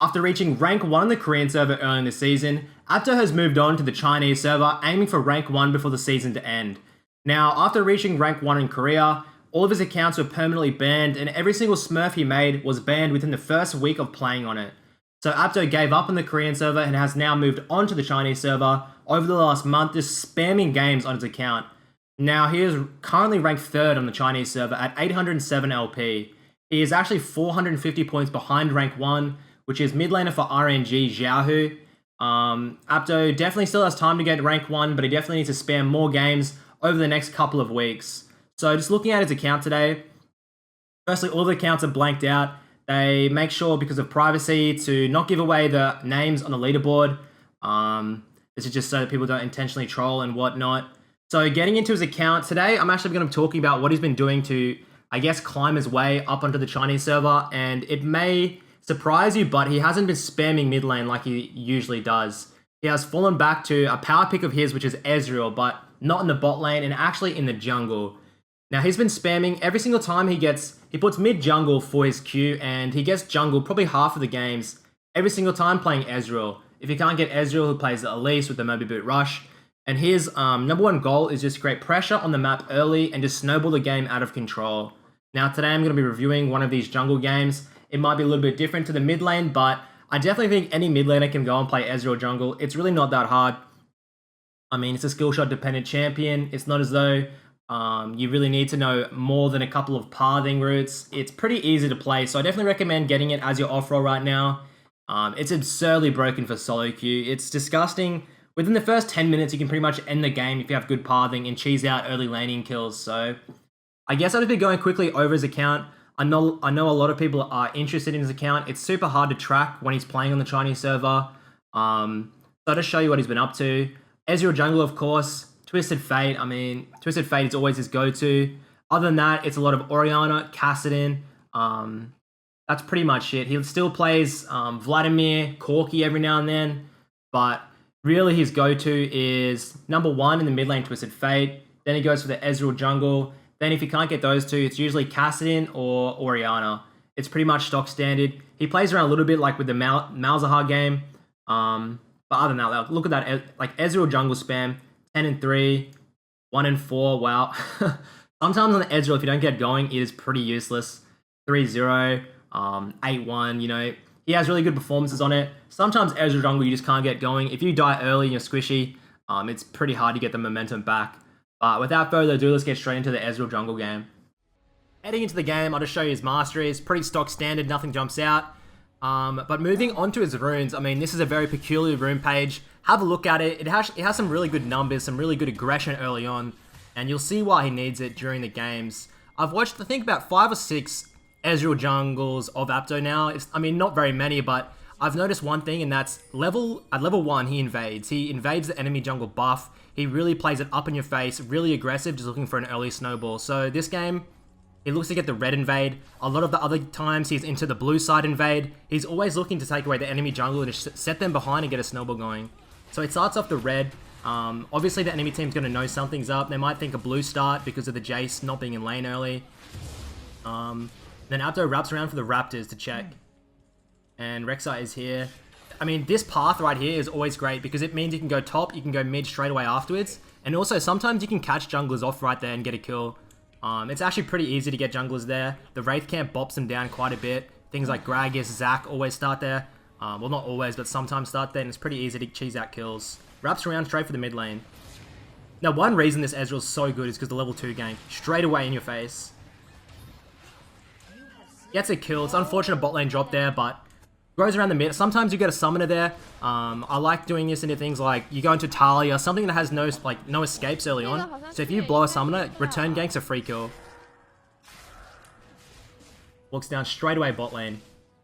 After reaching rank 1 on the Korean server early in the season, Apdo has moved on to the Chinese server, aiming for rank 1 before the season to end. Now, after reaching rank 1 in Korea, all of his accounts were permanently banned, and every single smurf he made was banned within the first week of playing on it. So Apdo gave up on the Korean server and has now moved on to the Chinese server over the last month, just spamming games on his account. Now, he is currently ranked 3rd on the Chinese server at 807 LP. He is actually 450 points behind rank 1, which is mid laner for RNG Xiaohu. Apdo definitely still has time to get rank 1, but he definitely needs to spam more games over the next couple of weeks. So just looking at his account today, firstly, all the accounts are blanked out. They make sure, because of privacy, to not give away the names on the leaderboard. This is just so that people don't intentionally troll and whatnot. So getting into his account today, I'm actually going to be talking about what he's been doing to, I guess, climb his way up onto the Chinese server. And it may surprise you, but he hasn't been spamming mid lane like he usually does. He has fallen back to a power pick of his, which is Ezreal, but not in the bot lane and actually in the jungle. Now, he's been spamming every single time he puts mid jungle for his Q, and he gets jungle probably half of the games every single time playing Ezreal. If he can't get Ezreal, who plays Elise with the Moby Boot Rush. And his number one goal is just create pressure on the map early and just snowball the game out of control. Now, today I'm going to be reviewing one of these jungle games. It might be a little bit different to the mid lane, but I definitely think any mid laner can go and play Ezreal jungle. It's really not that hard. I mean, it's a skill shot dependent champion. It's not as though you really need to know more than a couple of pathing routes. It's pretty easy to play, so I definitely recommend getting it as your off-roll right now. It's absurdly broken for solo queue. It's disgusting. Within the first 10 minutes, you can pretty much end the game if you have good pathing and cheese out early laning kills. So I guess I'll just be going quickly over his account. I know a lot of people are interested in his account. It's super hard to track when he's playing on the Chinese server. So I'll just show you what he's been up to. Ezreal jungle, of course. Twisted Fate. I mean, Twisted Fate is always his go-to. Other than that, it's a lot of Orianna, Kassadin. That's pretty much it. He still plays Vladimir, Corki every now and then. But really his go-to is number 1 in the mid lane, Twisted Fate. Then he goes for the Ezreal jungle. Then if you can't get those two, it's usually Kassadin or Orianna. It's pretty much stock standard. He plays around a little bit like with the Malzahar game. But other than that, look at that. Like Ezreal jungle spam. 10-3, 1-4, wow. Sometimes on the Ezreal, if you don't get going, it is pretty useless. 3-0, 8-1, you know. He has really good performances on it. Sometimes Ezreal jungle, you just can't get going. If you die early and you're squishy, it's pretty hard to get the momentum back. But without further ado, let's get straight into the Ezreal jungle game. Heading into the game, I'll just show you his mastery. It's pretty stock standard, nothing jumps out. But moving on to his runes, I mean, this is a very peculiar rune page. Have a look at it. It has some really good numbers, some really good aggression early on, and you'll see why he needs it during the games. I've watched, I think, about 5 or 6 Ezreal jungles of Apdo now. I mean, not very many, but I've noticed one thing, and that's at level 1, he invades. He invades the enemy jungle buff. He really plays it up in your face, really aggressive, just looking for an early snowball. So this game, he looks to get the red invade. A lot of the other times he's into the blue side invade. He's always looking to take away the enemy jungle and just set them behind and get a snowball going. So it starts off the red. Obviously the enemy team's going to know something's up. They might think a blue start because of the Jace not being in lane early. Then Apdo wraps around for the Raptors to check. And Rek'Sai is here. I mean, this path right here is always great because it means you can go top, you can go mid straight away afterwards. And also sometimes you can catch junglers off right there and get a kill. It's actually pretty easy to get junglers there. The Wraith camp bops them down quite a bit. Things like Gragas, Zac always start there. Well, not always, but sometimes start there, and it's pretty easy to cheese out kills. Wraps around straight for the mid lane. Now, one reason this Ezreal is so good is because the level 2 gank. Straight away in your face. Gets a kill. It's unfortunate bot lane drop there, but goes around the mid. Sometimes you get a summoner there. I like doing this into things like you go into Talia, something that has no escapes early on. So if you blow a summoner, return gank's a free kill. Walks down straight away bot lane.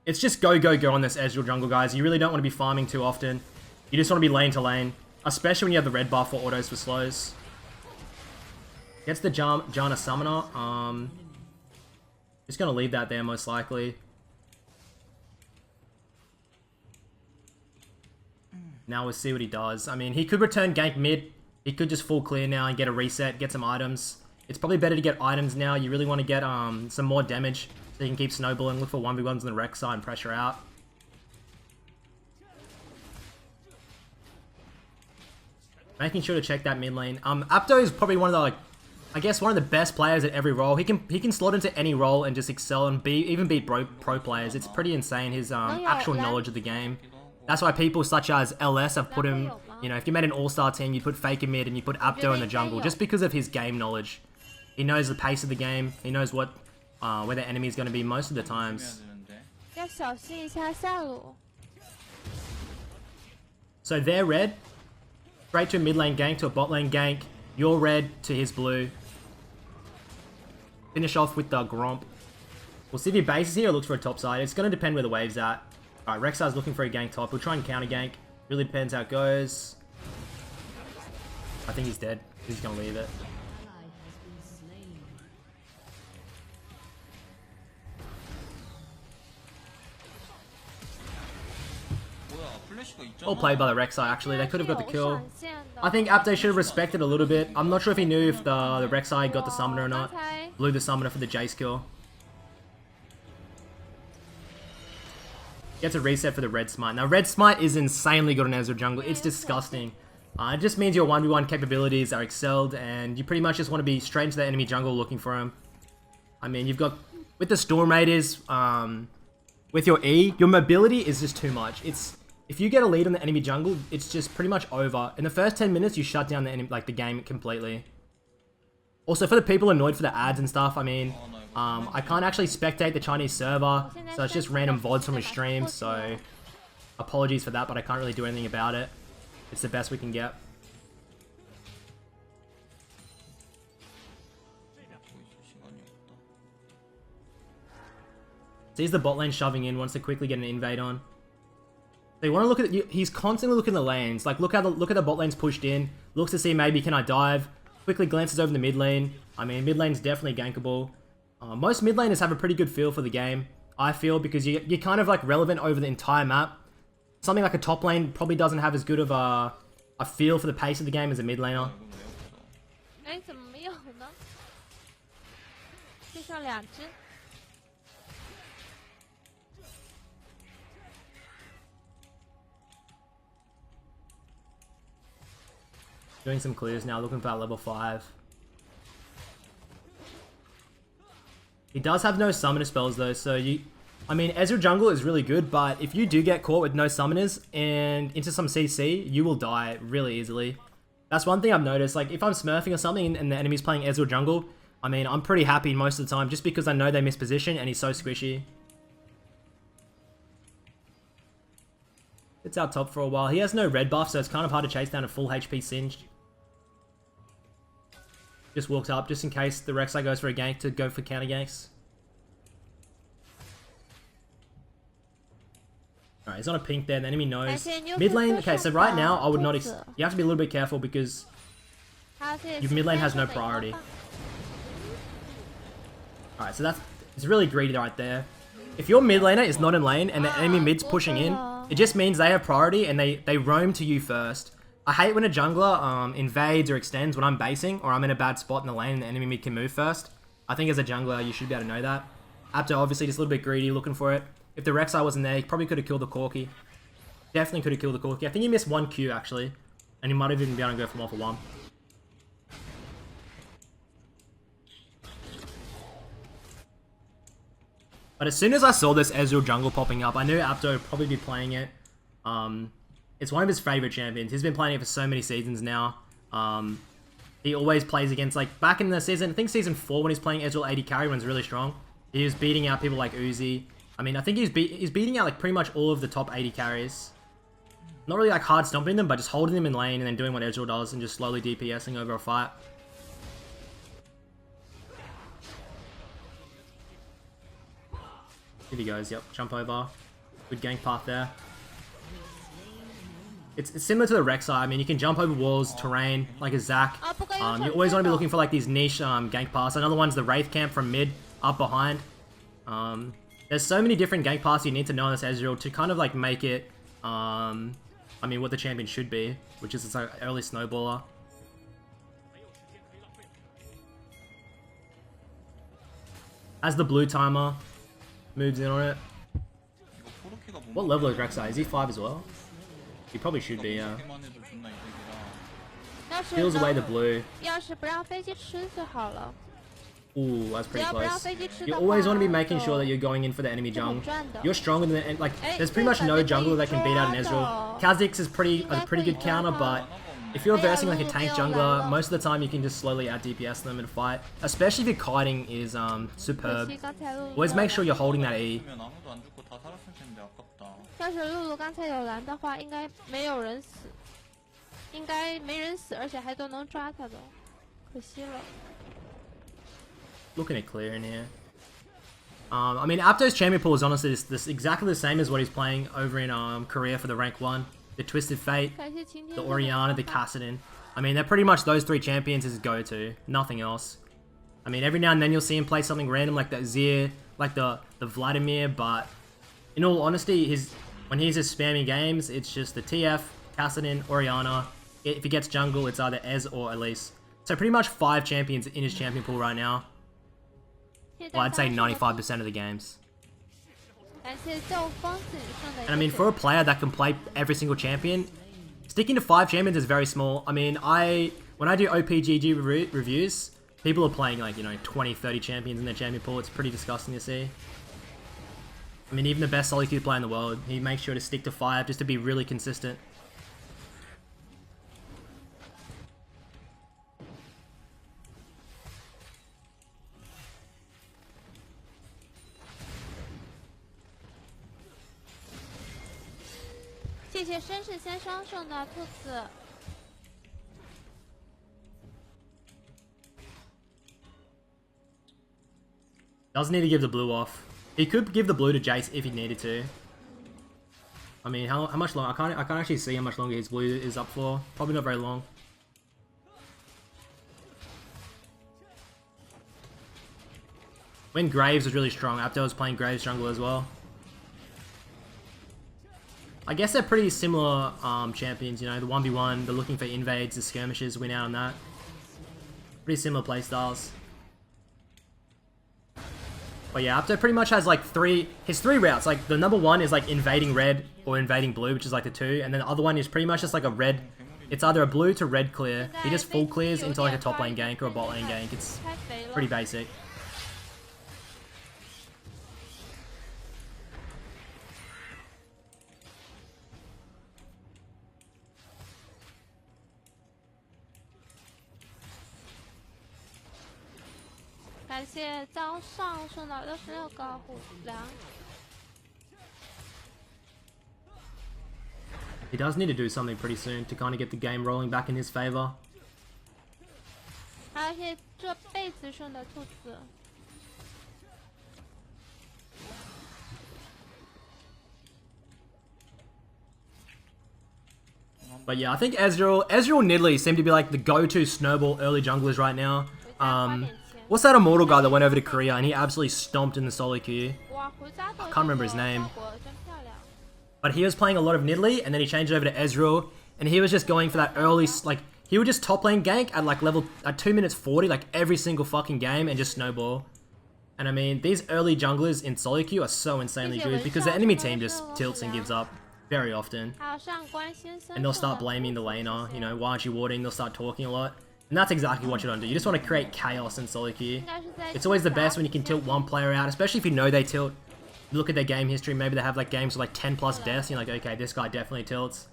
It's just go, go, go on this Ezreal jungle, guys. You really don't want to be farming too often. You just want to be lane to lane. Especially when you have the red buff or autos for slows. Gets the Janna summoner. Just going to leave that there most likely. Now we'll see what he does. I mean, he could return gank mid. He could just full clear now and get a reset, get some items. It's probably better to get items now. You really want to get some more damage so you can keep snowballing. Look for 1v1s on the Rek'Sai and pressure out. Making sure to check that mid lane. Apdo is probably one of the, like, I guess one of the best players at every role. He can slot into any role and just excel and even beat pro players. It's pretty insane, his actual knowledge of the game. That's why people such as LS have put him, you know, if you made an all-star team, you'd put Faker mid and you put Apdo in the jungle just because of his game knowledge. He knows the pace of the game. He knows what where the enemy is going to be most of the times. So they're red. Straight to a mid lane gank, to a bot lane gank. You're red to his blue. Finish off with the Gromp. We'll see if he bases here or looks for a top side. It's going to depend where the wave's at. Alright, Rek'Sai's looking for a gank top. We'll try and counter gank. Really depends how it goes. I think he's dead. He's going to leave it. Well played by the Rek'Sai, actually. They could have got the kill. I think Apdo should have respected a little bit. I'm not sure if he knew if the Rek'Sai got the summoner or not. Blew the summoner for the Jace kill. Gets a reset for the red smite. Now, red smite is insanely good on Ezreal jungle. It's disgusting. It just means your 1v1 capabilities are excelled, and you pretty much just want to be straight into the enemy jungle looking for him. I mean, you've got... With the Storm Raiders, with your E, your mobility is just too much. If you get a lead on the enemy jungle, it's just pretty much over. In the first 10 minutes, you shut down the enemy, like the game completely. Also, for the people annoyed for the ads and stuff, I mean, I can't actually spectate the Chinese server, so it's just random VODs from his stream, so apologies for that, but I can't really do anything about it. It's the best we can get. Sees the bot lane shoving in, wants to quickly get an invade on. So you want to look at he's constantly looking at the lanes. Like look at the bot lane's pushed in. Looks to see maybe can I dive. Quickly glances over the mid lane. I mean mid lane's definitely gankable. Most mid laners have a pretty good feel for the game. I feel because you're kind of like relevant over the entire map. Something like a top lane probably doesn't have as good of a feel for the pace of the game as a mid laner. Doing some clears now, looking for that level 5. He does have no summoner spells though, so I mean, Ezreal jungle is really good, but if you do get caught with no summoners and into some CC, you will die really easily. That's one thing I've noticed, like if I'm smurfing or something and the enemy's playing Ezreal jungle, I mean, I'm pretty happy most of the time just because I know they miss position and he's so squishy. It's out top for a while. He has no red buff, so it's kind of hard to chase down a full HP Singed. Just walks up, just in case the Rek'Sai goes for a gank to go for counter ganks. Alright, he's on a pink there, the enemy knows. Mid lane, okay, so right now, I would not... You have to be a little bit careful because your mid lane has no priority. Alright, so it's really greedy right there. If your mid laner is not in lane and the enemy mid's pushing in, it just means they have priority and they roam to you first. I hate when a jungler invades or extends when I'm basing or I'm in a bad spot in the lane and the enemy mid can move first. I think as a jungler, you should be able to know that. Apdo obviously just a little bit greedy, looking for it. If the Rek'Sai wasn't there, he probably could have killed the Corki. Definitely could have killed the Corki. I think he missed one Q actually. And he might have even been able to go for 1-for-1. But as soon as I saw this Ezreal jungle popping up, I knew Apdo would probably be playing it. It's one of his favorite champions. He's been playing it for so many seasons now. He always plays against, like, back in the season, I think season 4 when he's playing Ezreal AD carry when he's really strong. He was beating out people like Uzi. I mean, I think he's beating out, like, pretty much all of the top AD carries. Not really, like, hard stomping them, but just holding them in lane and then doing what Ezreal does and just slowly DPSing over a fight. Here he goes, yep, jump over. Good gank path there. It's similar to the Rek'Sai. I mean, you can jump over walls, terrain, like a Zac. You always want to be looking for like these niche gank paths. Another one's the Wraith Camp from mid, up behind. There's so many different gank paths you need to know on this Ezreal to kind of like make it, I mean, what the champion should be, which is this like early snowballer. As the blue timer moves in on it. What level is Rek'Sai? Is he 5 as well? He probably should be, yeah. Steals away the blue. 要是不让飞机吃就好了。 Ooh, that's pretty close. You always want to be making sure that you're going in for the enemy jungle. You're stronger than like. There's pretty much no jungler that can beat out an Ezreal. Kha'Zix is a pretty good counter, but if you're versing like a tank jungler, most of the time you can just slowly out DPS them in a fight. Especially if your kiting is superb. Always make sure you're holding that E. 要是露露刚才有蓝的话，应该没有人死，应该没人死，而且还都能抓他的，可惜了。 Looking at clear in here. I mean, Apdo's champion pool is honestly this exactly the same as what he's playing over in Korea for the rank 1. The Twisted Fate, the Orianna, the Kassadin. I mean, they're pretty much those 3 champions his go-to. Nothing else. I mean, every now and then you'll see him play something random like that Zir, like the Vladimir, but in all honesty, when he's just spamming games, it's just the TF, Kassadin, Orianna. If he gets jungle, it's either Ez or Elise. So pretty much 5 champions in his champion pool right now. Well, I'd say 95% of the games. And I mean, for a player that can play every single champion, sticking to 5 champions is very small. I mean, when I do OPGG reviews, people are playing like, 20, 30 champions in their champion pool. It's pretty disgusting to see. I mean, even the best soloqueue player in the world, he makes sure to stick to 5 just to be really consistent. Doesn't need to give the blue off. He could give the blue to Jace if he needed to. I mean, how much long? I can't actually see how much longer his blue is up for. Probably not very long. When Graves was really strong, Apdo was playing Graves jungle as well. I guess they're pretty similar champions, the 1v1, they're looking for invades, the skirmishes, win out on that. Pretty similar playstyles. But yeah, Apdo pretty much has like his three routes. Like the number 1 is like invading red or invading blue, which is like the 2. And then the other one is pretty much just like a red. It's either a blue to red clear. He just full clears into like a top lane gank or a bot lane gank. It's pretty basic. He does need to do something pretty soon to kind of get the game rolling back in his favor. But yeah, I think Ezreal and Nidalee seem to be like the go-to snowball early junglers right now. What's that Immortal guy that went over to Korea and he absolutely stomped in the solo queue? I can't remember his name. But he was playing a lot of Nidalee and then he changed over to Ezreal and he was just going for that early, like, he would just top lane gank at like at 2 minutes 40, like every single fucking game and just snowball. And I mean, these early junglers in solo queue are so insanely good because the enemy team just tilts and gives up very often. And they'll start blaming the laner, why aren't you warding? They'll start talking a lot. And that's exactly what you don't do. You just want to create chaos in solo queue. It's always the best when you can tilt one player out, especially if you know they tilt. You look at their game history, maybe they have like games with like 10 plus deaths, you're like, okay, this guy definitely tilts.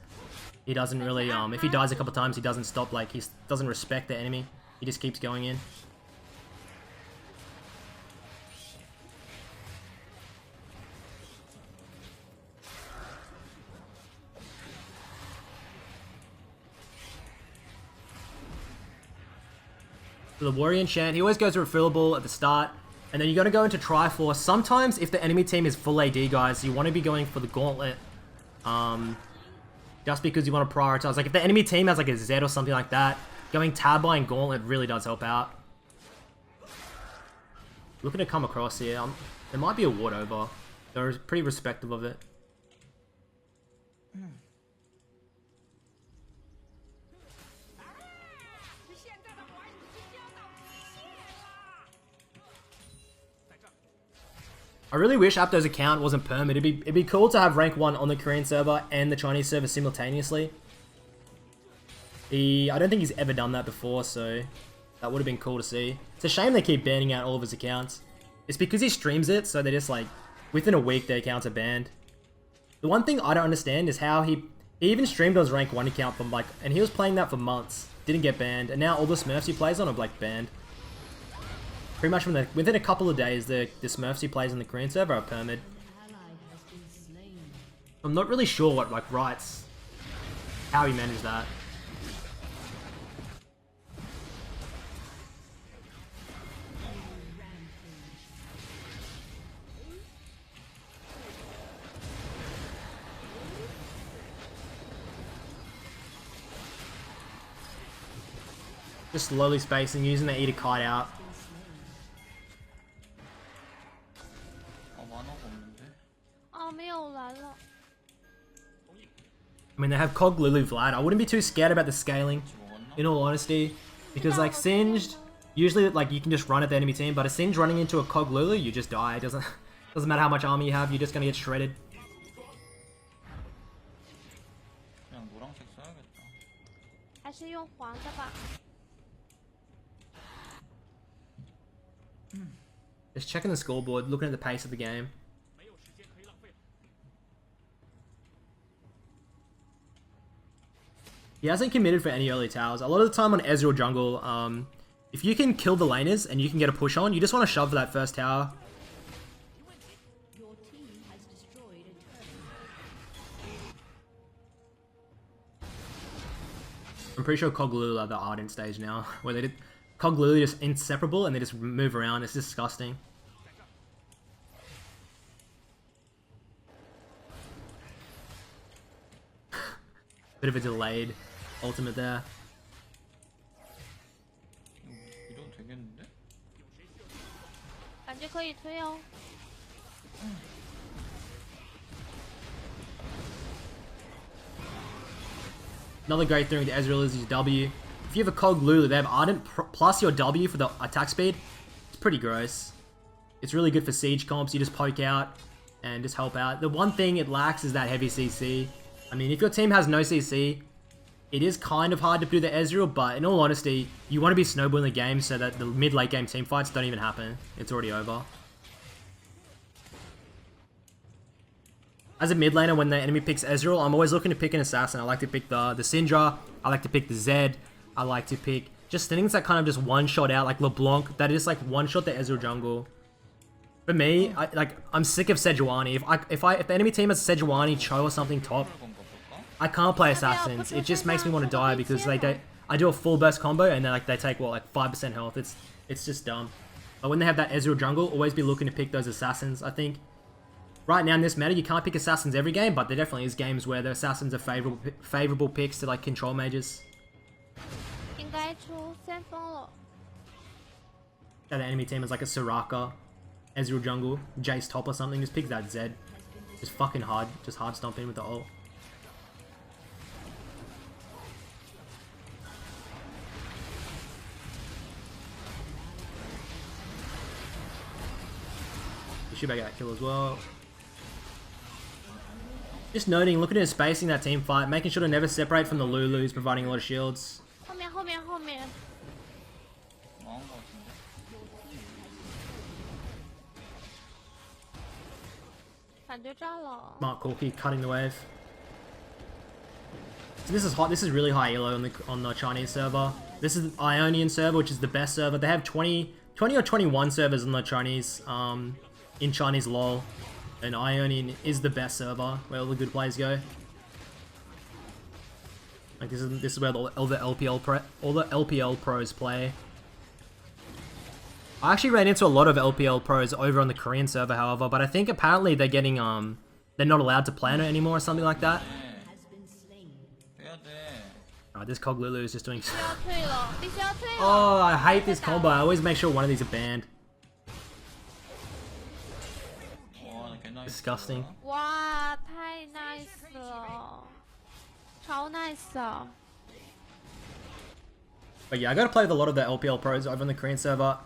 He doesn't really, if he dies a couple times, he doesn't stop, like, he doesn't respect the enemy. He just keeps going in. So the Warrior enchant, he always goes refillable at the start. And then you're going to go into Triforce. Sometimes, if the enemy team is full AD, guys, you want to be going for the Gauntlet. Just because you want to prioritize. Like, if the enemy team has, like, a Zed or something like that, going Tab by and Gauntlet really does help out. Looking to come across here. There might be a ward over. They're pretty respective of it. I really wish Apdo's account wasn't perm. It'd be cool to have rank 1 on the Korean server and the Chinese server simultaneously. I don't think he's ever done that before, so that would have been cool to see. It's a shame they keep banning out all of his accounts. It's because he streams it, so they just like, within a week their accounts are banned. The one thing I don't understand is how he even streamed on his rank 1 account for like, and he was playing that for months, didn't get banned, and now all the Smurfs he plays on are like banned. Pretty much within a couple of days, the Smurfs he plays on the Korean server are permid. I'm not really sure what like rights, how he managed that. Just slowly spacing, using the E to kite out. Oh, 没有蓝了。 I mean, they have Cog, Lulu, Vlad. I wouldn't be too scared about the scaling, in all honesty. Because, like, Singed, usually, like, you can just run at the enemy team, but a Singed running into a Cog Lulu, you just die. It doesn't matter how much armor you have, you're just gonna get shredded. 그냥 노란색 써야겠다. 还是用黄的吧。 Just checking the scoreboard, looking at the pace of the game. He hasn't committed for any early towers. A lot of the time on Ezreal jungle, if you can kill the laners and you can get a push on, you just want to shove for that first tower. I'm pretty sure Cog Lulu are the Ardent stage now, where they did Cog Lulu just inseparable and they just move around. It's disgusting. Bit of a delayed ultimate there. 이러도 되겠는데? 感觉可以推哦。 Another great thing with Ezreal is his W. If you have a Cog Lulu, they have Ardent plus your W for the attack speed. It's pretty gross. It's really good for siege comps. You just poke out and just help out. The one thing it lacks is that heavy CC. I mean, if your team has no CC, it is kind of hard to do the Ezreal, but in all honesty, you want to be snowballing the game so that the mid-late game team fights don't even happen. It's already over. As a mid laner, when the enemy picks Ezreal, I'm always looking to pick an assassin. I like to pick the Syndra, I like to pick the Zed, I like to pick just things that kind of just one-shot out, like LeBlanc, that is like one-shot the Ezreal jungle. For me, I'm sick of Sejuani. If the enemy team has Sejuani, Cho or something top, I can't play assassins. It just makes me want to die because I do a full burst combo and then they take what, like 5% health. It's just dumb. But when they have that Ezreal jungle, always be looking to pick those assassins. I think right now in this meta, you can't pick assassins every game, but there definitely is games where the assassins are favorable picks to like control mages. 应该出先锋了。 That the enemy team is like a Soraka, Ezreal jungle, Jace top or something. Just pick that Zed. Just fucking hard. Just hard stomp in with the ult. You should get that kill as well. Just noting, looking at his spacing that team fight, making sure to never separate from the Lulus, providing a lot of shields. 后面。 망한 거 같은데? Smart Corky cutting the wave. So this is hot. This is really high elo on the Chinese server. This is the Ionian server, which is the best server. They have 20 or 21 servers on the Chinese in Chinese LoL, and Ionian is the best server where all the good players go. Like this is where all the LPL pros play. I actually ran into a lot of LPL pros over on the Korean server, however, but I think apparently they're getting they're not allowed to play on it anymore or something like that. 해야 돼. Alright, this Cog Lulu is just doing. 必须要退了，必须要退了。 Oh, I hate this combo. I always make sure one of these are banned. 와, 개 나이스. Disgusting. 哇，太 nice 了，超 nice 啊！ But yeah, I gotta play with a lot of the LPL pros over on the Korean server.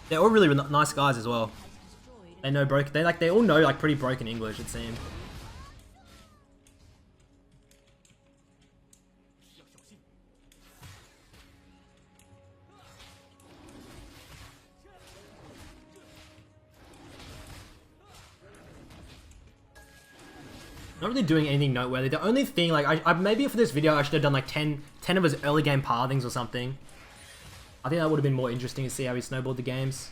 They're all really nice guys as well. They know they all know like pretty broken English, it seems. Not really doing anything noteworthy. The only thing, like, I maybe for this video I should have done like 10 of his early game pathings or something. I think that would have been more interesting to see how he snowballed the games.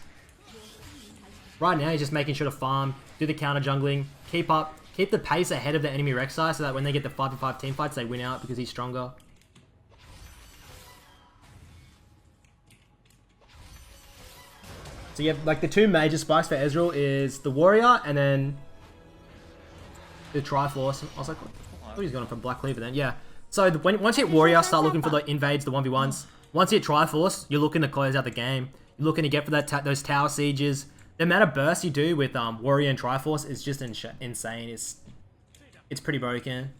Right now he's just making sure to farm, do the counter jungling, keep the pace ahead of the enemy Rek'Sai so that when they get the 5v5 team fights they win out because he's stronger. So you have like the two major spikes for Ezreal is the Warrior and then the Triforce. I was like, I thought he was going for Black Cleaver then. Yeah. So once you hit Warrior, start looking for the invades, the 1v1s. Once you hit Triforce, you're looking to close out the game. You're looking to get for that those tower sieges. The amount of bursts you do with Warrior and Triforce is just insane. It's pretty broken.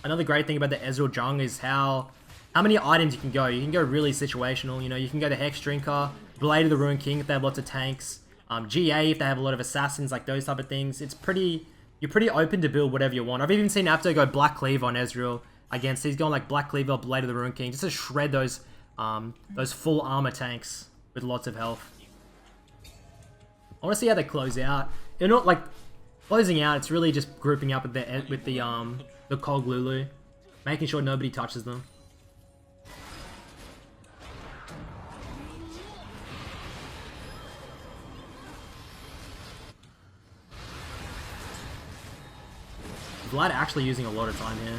Another great thing about the Ezreal Jung is how many items you can go. You can go really situational. You know, you can go the Hex Drinker, Blade of the Ruined King if they have lots of tanks, GA if they have a lot of assassins, like those type of things. You're pretty open to build whatever you want. I've even seen Apdo go Black Cleaver on Ezreal against. He's going like Black Cleaver, Blade of the Ruined King, just to shred those full armor tanks with lots of health. I want to see how they close out. They're not like closing out. It's really just grouping up with the Cog Lulu, making sure nobody touches them. Vlad actually using a lot of time here.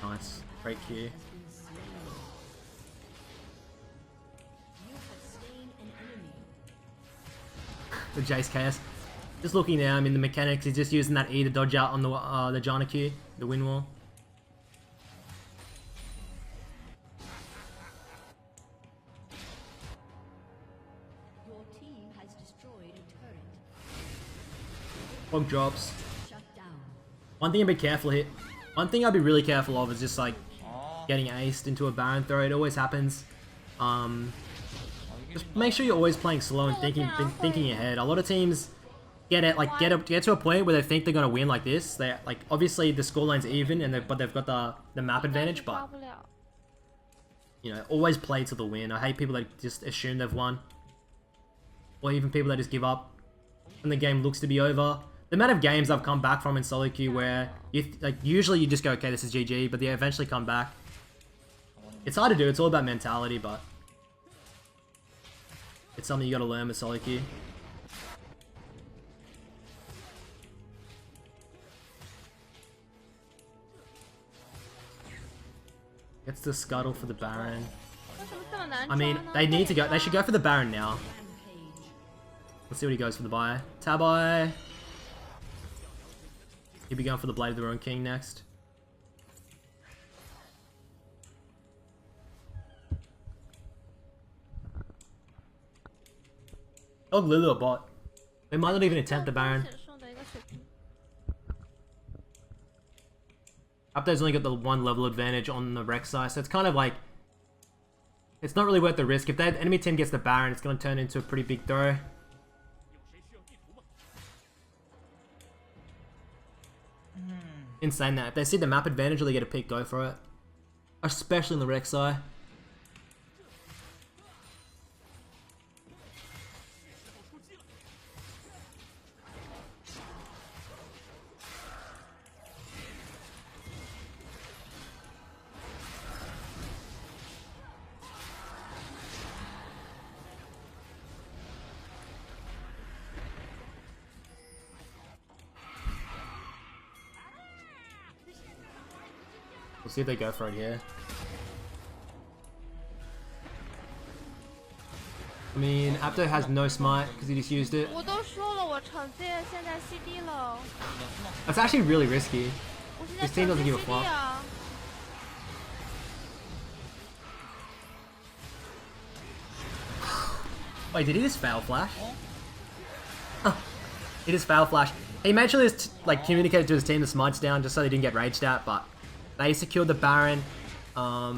Nice. Great Q. The Jace KS. Just looking now, I mean the mechanics, he's just using that E to dodge out on the Janna Q, the wind wall. Hog drops. One thing I'd be careful here. One thing I'd be really careful of is just like getting aced into a Baron throw. It always happens. Just make sure you're always playing slow and thinking ahead. A lot of teams get to a point where they think they're gonna win like this. They like obviously the scoreline's even but they've got the map advantage. But you know, always play to the win. I hate people that just assume they've won, or even people that just give up when the game looks to be over. The amount of games I've come back from in solo queue where usually you just go, okay, this is GG, but they eventually come back. It's hard to do. It's all about mentality, but it's something you got to learn with solo queue. Gets the scuttle for the Baron. I mean, they need to go. They should go for the Baron now. Let's see what he goes for the buy. Tabai. He'll be going for the Blade of the Ruined King next. Oh, Lulu a bot. They might not even attempt the Baron. Apdo's only got the one level advantage on the Rek'Sai, so it's kind of like it's not really worth the risk. If the enemy team gets the Baron, it's going to turn into a pretty big throw. Insane that. If they see the map advantage or they get a pick, go for it. Especially in the Rek'Sai. We'll see if they go for it here. I mean, Apdo has no smite because he just used it. That's actually really risky. His team doesn't give a fuck. Wait, did he just fail flash? He just fail flash. He made sure to like communicated to his team the smite's down just so they didn't get raged at, but they secured the Baron. I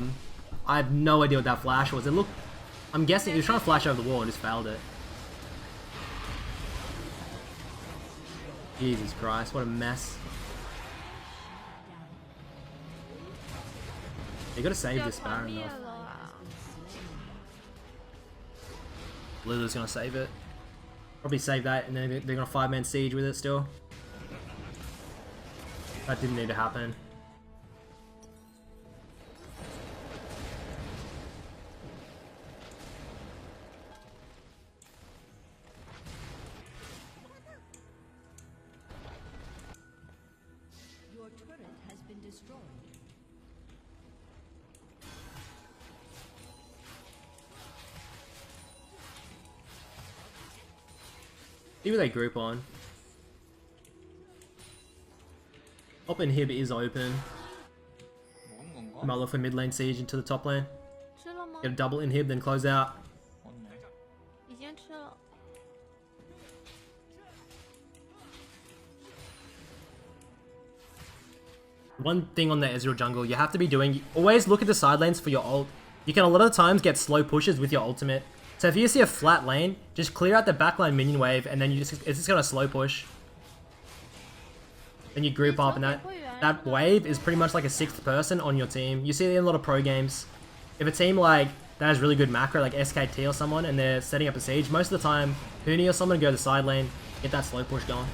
have no idea what that flash was. It looked... I'm guessing he was trying to flash over the wall and just failed it. Jesus Christ, what a mess. You gotta save this Baron though. Lulu's gonna save it. Probably save that, and then they're gonna 5-man siege with it still. That didn't need to happen. Your turret has been destroyed. See what they group on. Top inhib is open. 먹은 건가? Might look for mid lane siege into the top lane. 吃了吗 Get a double inhib, then close out. 맞네. 已经吃了。 One thing on the Ezreal jungle, you have to be doing, always look at the side lanes for your ult. You can a lot of the times get slow pushes with your ultimate. So if you see a flat lane, just clear out the backline minion wave, and then it's just gonna slow push. Then you group up, and that wave is pretty much like a 6th person on your team. You see it in a lot of pro games. If a team like that has really good macro, like SKT or someone, and they're setting up a siege, most of the time, Huni or someone go to the side lane, get that slow push going.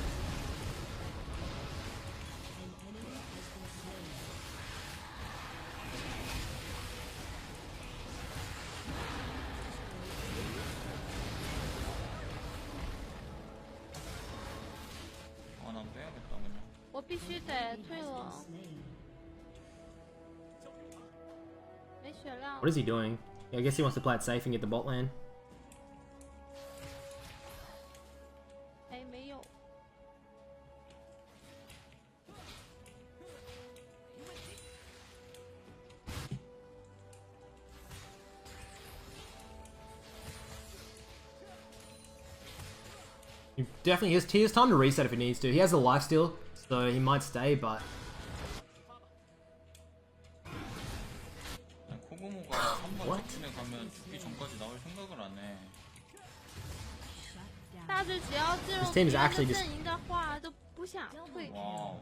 아, 난 빼야겠다 그냥. 我必须得退了，没血量 What。is he doing? I guess he wants to play it safe and get the bot lane. 哎，没有。 He definitely he has time to reset if he needs to. He has a life steal, so he might stay, but 그냥 코고모가 한번 What? 적진에 가면 죽기 전까지 나올 생각을 안 해. 大致只要进入 This 别 team is 人 actually 的 just- 阵营的话，都不想退， 와우.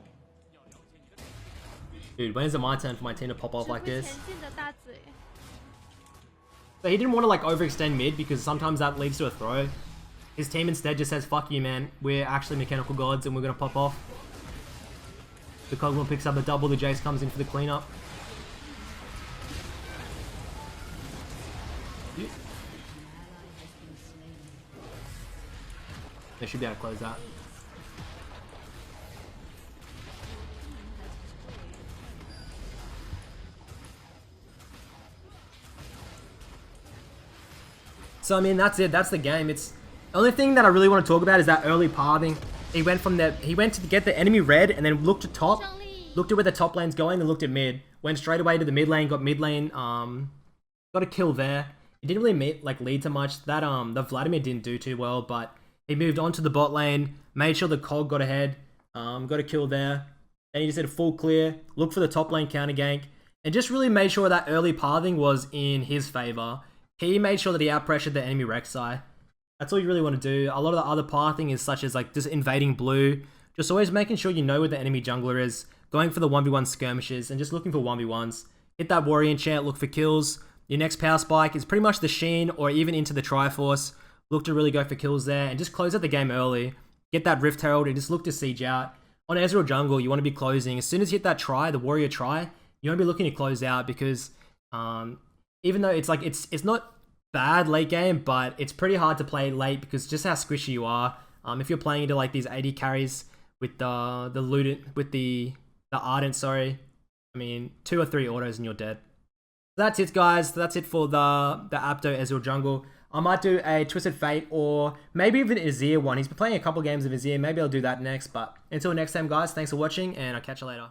dude, when is it my turn for my team to pop 只 off 会 like this? 前进的大嘴。 So he didn't want to like overextend mid because sometimes that leads to a throw. His team instead just says, fuck you, man. We're actually mechanical gods and we're going to pop off. The Cogwheel picks up the double, the Jace comes in for the cleanup. They should be able to close that. So I mean, that's it. That's the game. It's the only thing that I really want to talk about is that early pathing. He went to get the enemy red and then looked at top, 胜利。 looked at where the top lane's going, and looked at mid. Went straight away to the mid lane, got mid lane, got a kill there. It didn't really lead to much. That the Vladimir didn't do too well, but he moved on to the bot lane, made sure the Cog got ahead, got a kill there. And he just did a full clear, looked for the top lane counter gank, and just really made sure that early pathing was in his favor. He made sure that he outpressured the enemy Rek'Sai. That's all you really want to do. A lot of the other pathing is such as like just invading blue, just always making sure you know where the enemy jungler is, going for the 1v1 skirmishes, and just looking for 1v1s. Hit that warrior enchant, look for kills. Your next power spike is pretty much the Sheen or even into the Triforce. Look to really go for kills there and just close out the game early. Get that Rift Herald and just look to siege out. On Ezreal jungle, you want to be closing. As soon as you hit that try, the warrior try, you want to be looking to close out because even though it's like it's not bad late game, but it's pretty hard to play late because just how squishy you are. If you're playing into like these 80 carries with the looted with the ardent, sorry, I mean 2 or 3 autos and you're dead. That's it, guys. That's it for the Apdo Ezreal jungle. I might do a Twisted Fate or maybe even Azir one. He's been playing a couple games of Azir. Maybe I'll do that next. But until next time, guys, thanks for watching and I'll catch you later.